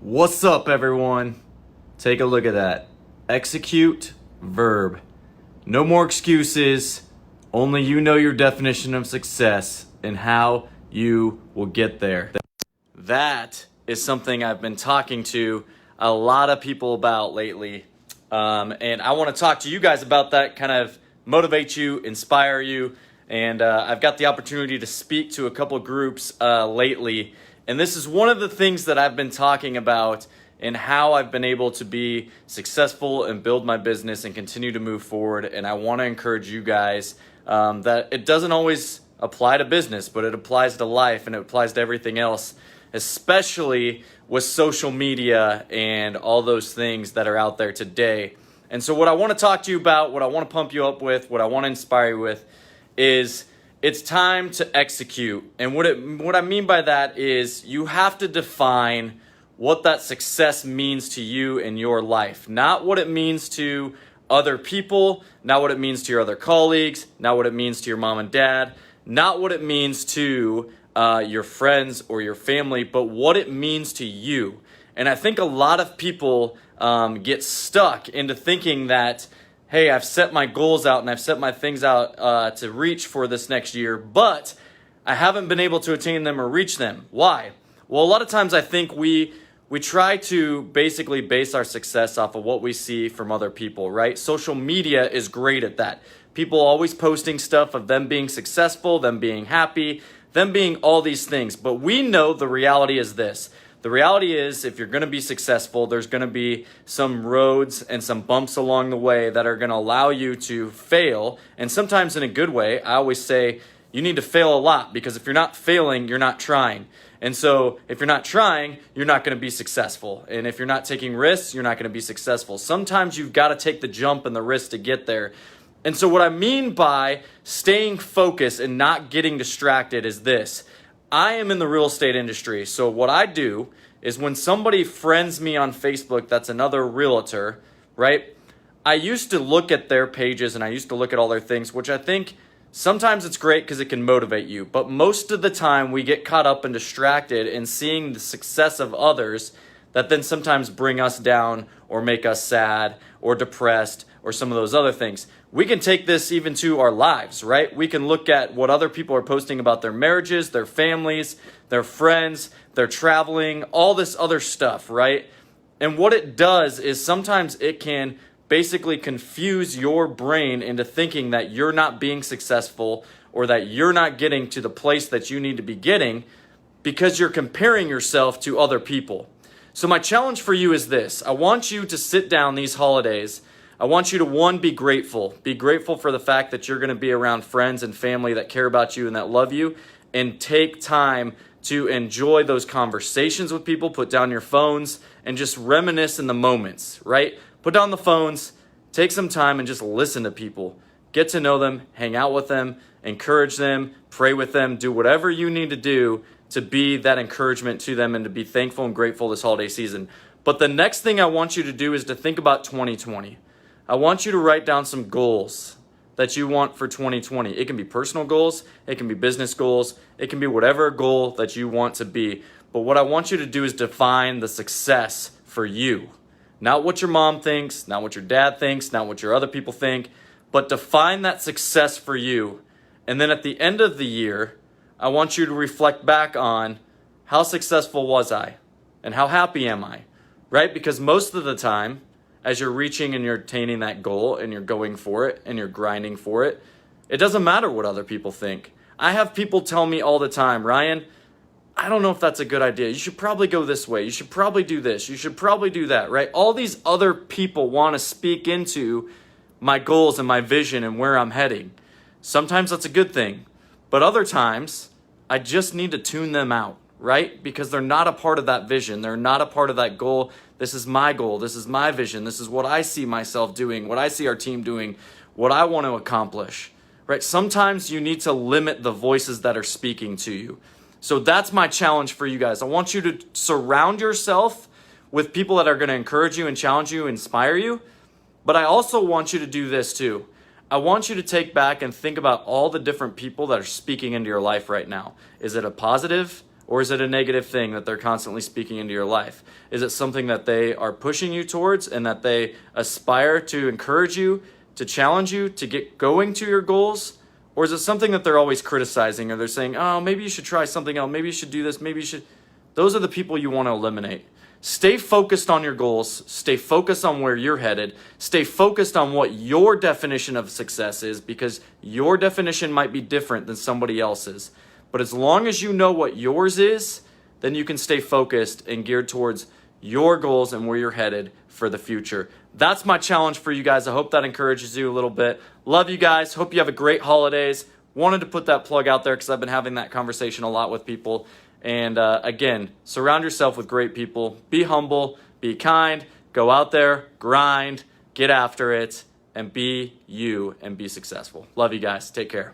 What's up, everyone? Take a look at that. Execute verb. No more excuses. Only you know your definition of success and how you will get there. That is something I've been talking to a lot of people about lately. And I want to talk to you guys about that, kind of motivate you, inspire you. And I've got the opportunity to speak to a couple groups lately. And this is one of the things that I've been talking about and how I've been able to be successful and build my business and continue to move forward. And I want to encourage you guys that it doesn't always apply to business, but it applies to life and it applies to everything else, especially with social media and all those things that are out there today. And so what I want to talk to you about, what I want to pump you up with, what I want to inspire you with is it's time to execute. And what I mean by that is you have to define what that success means to you in your life. Not what it means to other people, not what it means to your other colleagues, not what it means to your mom and dad, not what it means to your friends or your family, but what it means to you. And I think a lot of people get stuck into thinking that, hey, I've set my goals out and I've set my things out to reach for this next year, but I haven't been able to attain them or reach them. Why? Well, a lot of times I think we try to basically base our success off of what we see from other people, right? Social media is great at that. People always posting stuff of them being successful, them being happy, them being all these things. But we know the reality is this. The reality is, if you're going to be successful, there's going to be some roads and some bumps along the way that are going to allow you to fail, and sometimes in a good way. I always say you need to fail a lot, because if you're not failing, you're not trying. And so if you're not trying, you're not going to be successful. And if you're not taking risks, you're not going to be successful. Sometimes you've got to take the jump and the risk to get there. And so what I mean by staying focused and not getting distracted is this. I am in the real estate industry, so what I do is when somebody friends me on Facebook that's another realtor, right? I used to look at their pages and I used to look at all their things, which I think sometimes it's great because it can motivate you, but most of the time we get caught up and distracted in seeing the success of others that then sometimes bring us down or make us sad or depressed or some of those other things. We can take this even to our lives, right? We can look at what other people are posting about their marriages, their families, their friends, their traveling, all this other stuff, right? And what it does is sometimes it can basically confuse your brain into thinking that you're not being successful or that you're not getting to the place that you need to be getting because you're comparing yourself to other people. So my challenge for you is this. I want you to sit down these holidays. I want you to, one, be grateful. Be grateful for the fact that you're going to be around friends and family that care about you and that love you, and take time to enjoy those conversations with people. Put down your phones and just reminisce in the moments, right? Put down the phones, take some time and just listen to people. Get to know them, hang out with them, encourage them, pray with them, do whatever you need to do to be that encouragement to them and to be thankful and grateful this holiday season. But the next thing I want you to do is to think about 2020. I want you to write down some goals that you want for 2020. It can be personal goals, it can be business goals, it can be whatever goal that you want to be. But what I want you to do is define the success for you. Not what your mom thinks, not what your dad thinks, not what your other people think, but define that success for you. And then at the end of the year, I want you to reflect back on how successful was I and how happy am I, right? Because most of the time, as you're reaching and you're attaining that goal and you're going for it and you're grinding for it, it doesn't matter what other people think. I have people tell me all the time, Ryan, I don't know if that's a good idea. You should probably go this way. You should probably do this. You should probably do that, right? All these other people want to speak into my goals and my vision and where I'm heading. Sometimes that's a good thing, but other times I just need to tune them out, right? Because they're not a part of that vision. They're not a part of that goal. This is my goal. This is my vision. This is what I see myself doing, what I see our team doing, what I want to accomplish, right? Sometimes you need to limit the voices that are speaking to you. So that's my challenge for you guys. I want you to surround yourself with people that are going to encourage you and challenge you, inspire you. But I also want you to do this too. I want you to take back and think about all the different people that are speaking into your life right now. Is it a positive Or is it a negative thing that they're constantly speaking into your life? Is it something that they are pushing you towards and that they aspire to encourage you, to challenge you, to get going to your goals? Or is it something that they're always criticizing, or they're saying, oh, maybe you should try something else, maybe you should do this, maybe you should... Those are the people you want to eliminate. Stay focused on your goals. Stay focused on where you're headed. Stay focused on what your definition of success is, because your definition might be different than somebody else's. But as long as you know what yours is, then you can stay focused and geared towards your goals and where you're headed for the future. That's my challenge for you guys. I hope that encourages you a little bit. Love you guys. Hope you have a great holidays. Wanted to put that plug out there because I've been having that conversation a lot with people. And again, surround yourself with great people. Be humble, be kind, go out there, grind, get after it, and be you and be successful. Love you guys. Take care.